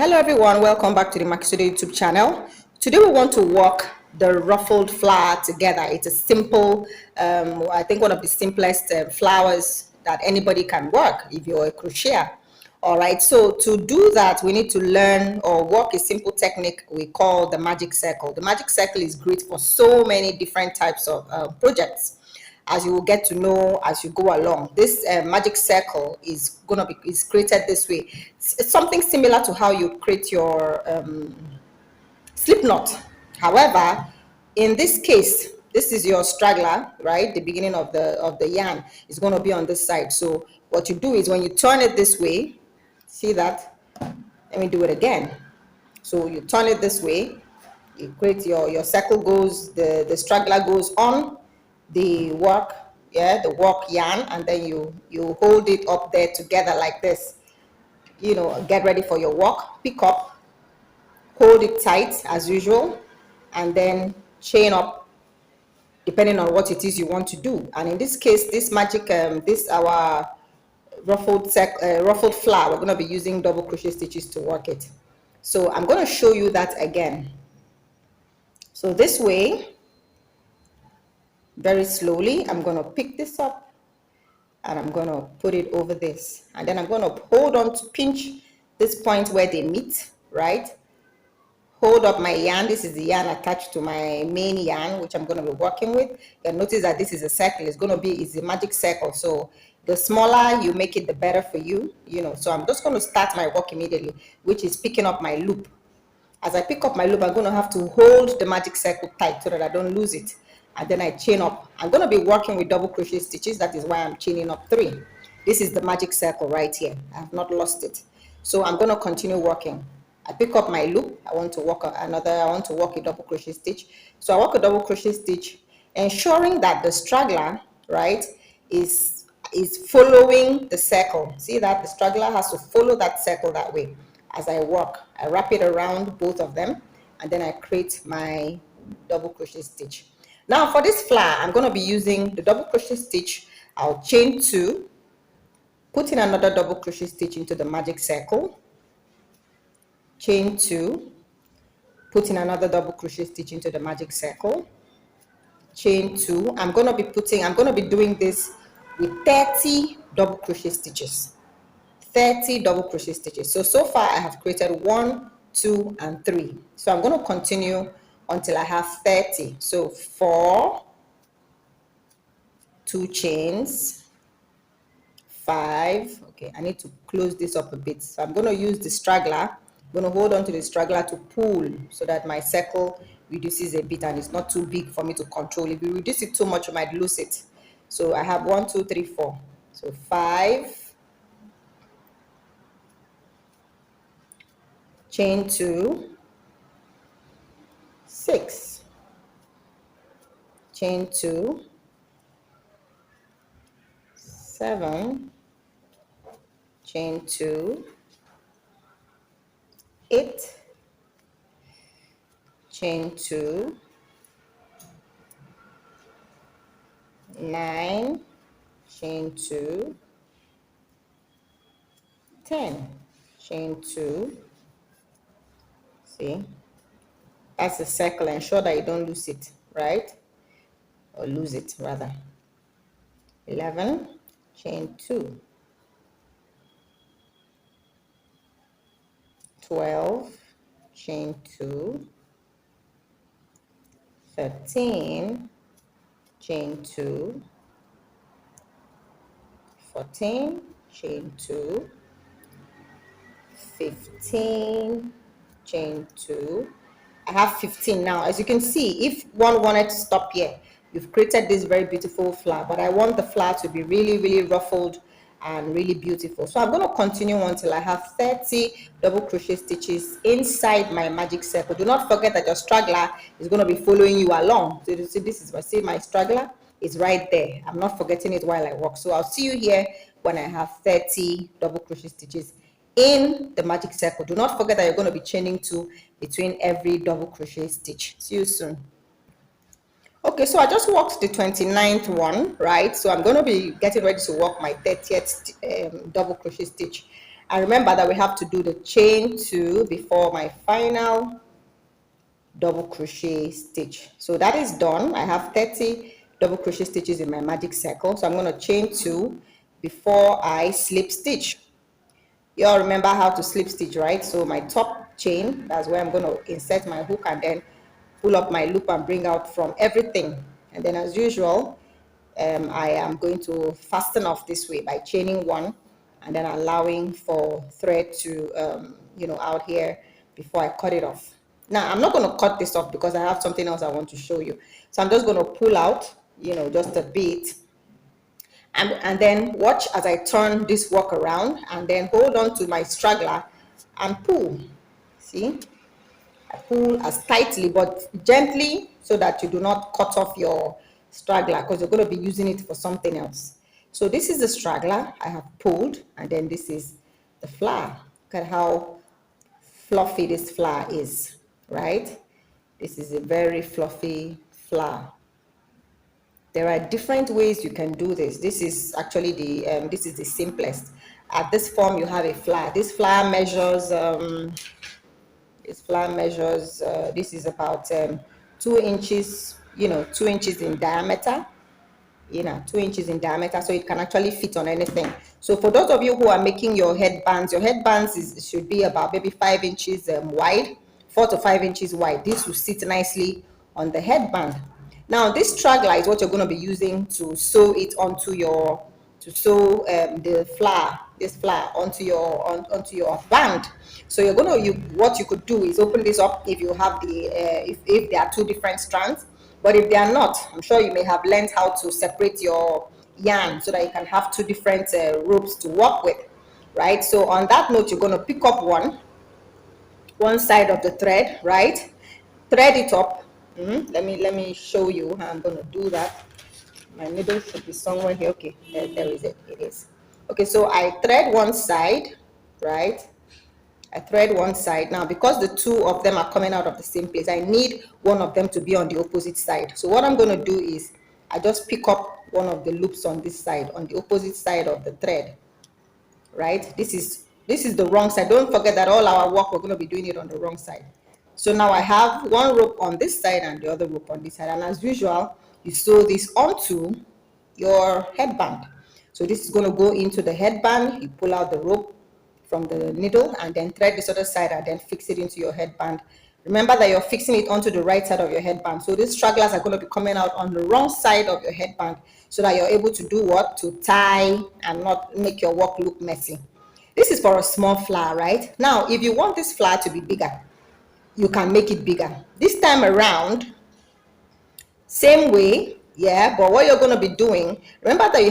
Hello everyone, welcome back to the Makisode YouTube channel. Today we want to work the ruffled flower together. It's a simple, I think one of the simplest flowers that anybody can work if you're a crocheter. All right, so to do that, we need to learn or work a simple technique we call the magic circle. The magic circle is great for so many different types of projects, as you will get to know as you go along. This magic circle is created this way. It's something similar to how you create your slip knot. However, in this case, this is your straggler, right? The beginning of the yarn is going to be on this side. So what you do is when you turn it this way, see that? Let me do it again. So you turn it this way, you create your circle goes, the straggler goes on the work, the work yarn, and then you hold it up there together like this. Get ready for your work, pick up, hold it tight as usual, and then chain up depending on what it is you want to do. And in this case, this magic this our ruffled flower, we're going to be using double crochet stitches to work it. So I'm going to show you that again. So this way, very slowly, I'm going to pick this up and I'm going to put it over this, and then I'm going to hold on to pinch this point where they meet, right? Hold up my yarn. This is the yarn attached to my main yarn, which I'm going to be working with. You'll notice that this is a circle. It's a magic circle. So the smaller you make it, the better for you, So I'm just going to start my work immediately, which is picking up my loop. As I pick up my loop, I'm going to have to hold the magic circle tight so that I don't lose it. And then I chain up. I'm going to be working with double crochet stitches. That is why I'm chaining up 3. This is the magic circle right here. I have not lost it. So I'm going to continue working. I pick up my loop. I want to work a double crochet stitch. So I work a double crochet stitch, ensuring that the straggler, right, is following the circle. See that the straggler has to follow that circle that way. As I work, I wrap it around both of them, and then I create my double crochet stitch. Now for this flower, I'm going to be using the double crochet stitch. I'll chain 2, put in another double crochet stitch into the magic circle, chain 2, put in another double crochet stitch into the magic circle, chain 2. I'm going to be doing this with 30 double crochet stitches. 30 double crochet stitches. So far I have created 1, 2, and 3. So I'm going to continue until I have 30. So 4, 2 chains, 5. Okay, I need to close this up a bit. So I'm going to use the straggler. I'm going to hold on to the straggler to pull so that my circle reduces a bit and it's not too big for me to control. If you reduce it too much, you might lose it. So I have 1, 2, 3, 4. So 5, chain 2, 6, chain 2, 7, chain 2, 8, chain 2, 9, chain 2, 10, chain 2. See, that's the circle. Ensure that you don't lose it, right? Or lose it rather. 11, chain 2, 12, chain 2, 13, chain 2, 14, chain 2, 15, chain 2. I have 15 now. As you can see, if one wanted to stop here, you've created this very beautiful flower, but I want the flower to be really, really ruffled and really beautiful. So I'm going to continue until I have 30 double crochet stitches inside my magic circle. Do not forget that your straggler is going to be following you along. So you see my straggler is right there. I'm not forgetting it while I work. So I'll see you here when I have 30 double crochet stitches in the magic circle. Do not forget that you're going to be chaining 2 between every double crochet stitch. See you soon. Okay, so I just worked the 29th one, right? So I'm going to be getting ready to work my 30th double crochet stitch. And remember that we have to do the chain 2 before my final double crochet stitch. So that is done. I have 30 double crochet stitches in my magic circle, so I'm going to chain 2 before I slip stitch. You all remember how to slip stitch, right? So my top chain, that's where I'm going to insert my hook and then pull up my loop and bring out from everything. And then as usual, I am going to fasten off this way by chaining 1 and then allowing for thread to out here before I cut it off. Now I'm not going to cut this off because I have something else I want to show you. So I'm just going to pull out, just a bit, and then watch as I turn this work around and then hold on to my straggler and pull. See, I pull as tightly but gently so that you do not cut off your straggler, because you're going to be using it for something else. So this is the straggler I have pulled, and then this is the flower. Look at how fluffy this flower is, right? This is a very fluffy flower. There are different ways you can do this. This is actually the simplest. At this form, you have a flower. This flower measures. This is about 2 inches. 2 inches in diameter. 2 inches in diameter, so it can actually fit on anything. So for those of you who are making your headbands should be about maybe 5 inches wide, 4 to 5 inches wide. This will sit nicely on the headband. Now this straggler is what you're going to be using to sew it onto your this flower onto your band. So what you could do is open this up if you have if there are 2 different strands. But if they are not, I'm sure you may have learned how to separate your yarn so that you can have 2 different ropes to work with, right? So on that note, you're going to pick up one side of the thread, right? Thread it up. Let me show you how I'm going to do that. My needle should be somewhere here. Okay, there is it. It is. Okay, so I thread one side, right? I thread one side. Now, because the 2 of them are coming out of the same place, I need one of them to be on the opposite side. So what I'm going to do is I just pick up one of the loops on this side, on the opposite side of the thread, right? This is the wrong side. Don't forget that all our work, we're going to be doing it on the wrong side. So now I have one rope on this side and the other rope on this side. And as usual, you sew this onto your headband. So this is going to go into the headband. You pull out the rope from the needle and then thread this other side and then fix it into your headband. Remember that you're fixing it onto the right side of your headband. So these stragglers are going to be coming out on the wrong side of your headband so that you're able to do what? To tie and not make your work look messy. This is for a small flower, right? Now, if you want this flower to be bigger, you can make it bigger. This time around, same way, yeah, but what you're going to be doing, remember that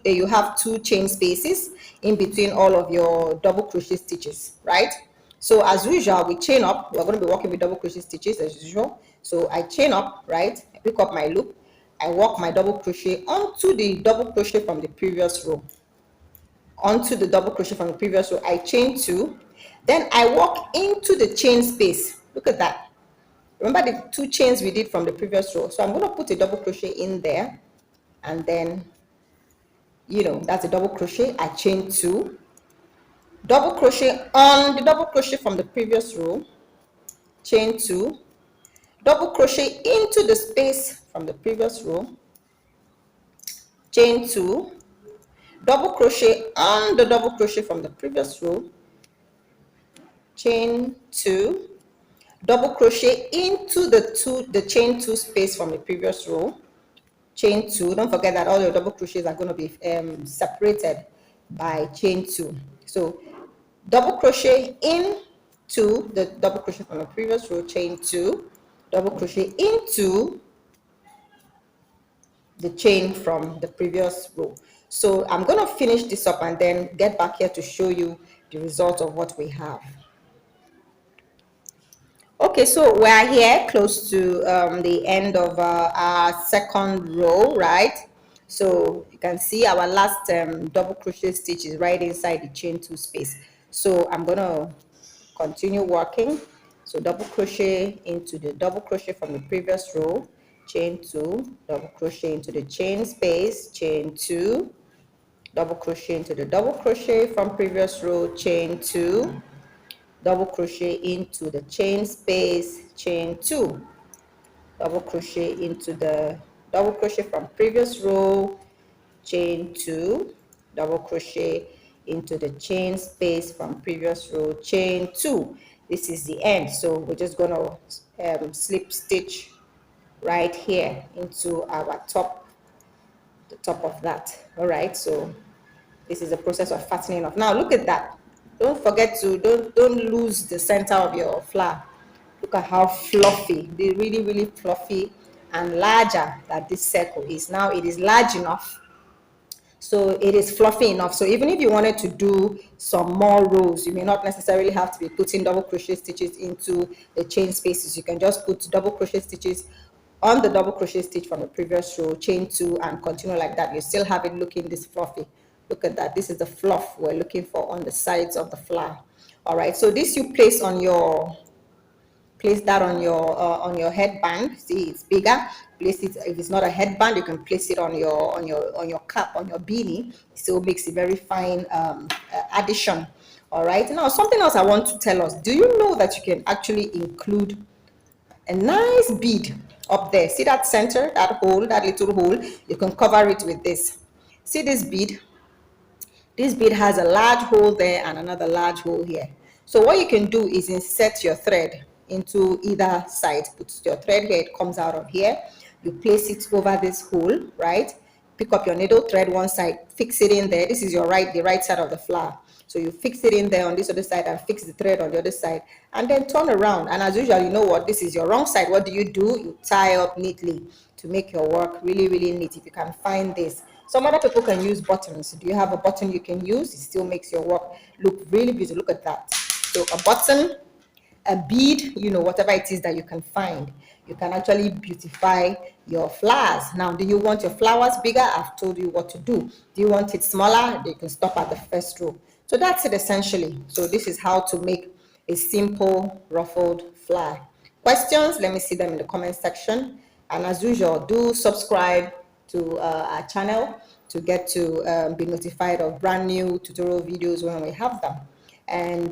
you have two chain spaces in between all of your double crochet stitches, right? So as usual, we chain up. We're going to be working with double crochet stitches as usual. So I chain up, right? I pick up my loop. I work my double crochet onto the double crochet from the previous row. Onto the double crochet from the previous row, I chain 2. Then I walk into the chain space. Look at that. Remember the 2 chains we did from the previous row. So I'm going to put a double crochet in there, and then that's a double crochet. I chain 2, double crochet on the double crochet from the previous row, chain 2, double crochet into the space from the previous row, chain 2, double crochet on the double crochet from the previous row, chain 2, double crochet into the chain 2 space from the previous row, chain 2. Don't forget that all your double crochets are going to be separated by chain 2. So double crochet into the double crochet from the previous row, chain 2, double crochet into the chain from the previous row. So I'm going to finish this up and then get back here to show you the result of what we have. Okay, so we're here close to the end of our second row, right? So you can see our last double crochet stitch is right inside the chain 2 space. So I'm going to continue working. So double crochet into the double crochet from the previous row, chain 2, double crochet into the chain space, chain 2, double crochet into the double crochet from previous row, chain 2, double crochet into the chain space, chain 2, double crochet into the double crochet from previous row, chain 2, double crochet into the chain space from previous row, chain 2. This is the end, so we're just going to slip stitch right here into our top, the top of that. All right, so this is a process of fattening off. Now look at that. Don't forget to don't lose the center of your flower. Look at how fluffy, the really fluffy and larger that this circle is. Now it is large enough, so it is fluffy enough. So even if you wanted to do some more rows, you may not necessarily have to be putting double crochet stitches into the chain spaces. You can just put double crochet stitches on the double crochet stitch from the previous row, chain 2, and continue like that. You still have it looking this fluffy. Look at that. This is the fluff we're looking for on the sides of the flower. All right, so this you place on your, place that on your headband. See, it's bigger. Place it, if it's not a headband, you can place it on your cap, on your beanie. It still makes a very fine addition. All right, now something else I want to tell us. Do you know that you can actually include a nice bead up there? See that center, that hole, that little hole? You can cover it with this. See this bead? This bead has a large hole there and another large hole here. So what you can do is insert your thread into either side. Put your thread here, it comes out of here. You place it over this hole, right? Pick up your needle, thread one side, fix it in there. This is your the right side of the flower. So you fix it in there on this other side and fix the thread on the other side, and then turn around. And as usual, you know what? This is your wrong side. What do? You tie up neatly to make your work really neat. If you can find this. Some other people can use buttons. Do you have a button you can use? It still makes your work look really beautiful. Look at that. So a button, a bead, you know, whatever it is that you can find, you can actually beautify your flowers. Now, do you want your flowers bigger? I've told you what to do. Do you want it smaller? You can stop at the first row. So that's it essentially. So this is how to make a simple ruffled flower. Questions? Let me see them in the comment section. And as usual, do subscribe to our channel to get to be notified of brand new tutorial videos when we have them. And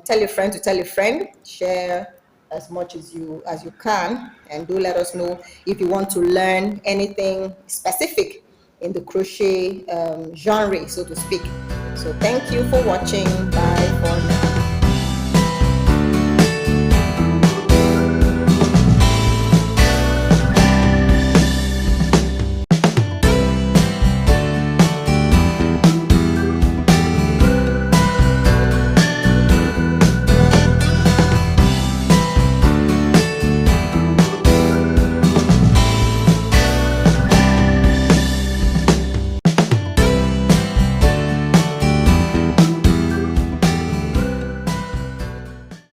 tell your friend to tell your friend. Share as much as you can, and do let us know if you want to learn anything specific in the crochet genre, so to speak. So thank you for watching. Bye for now.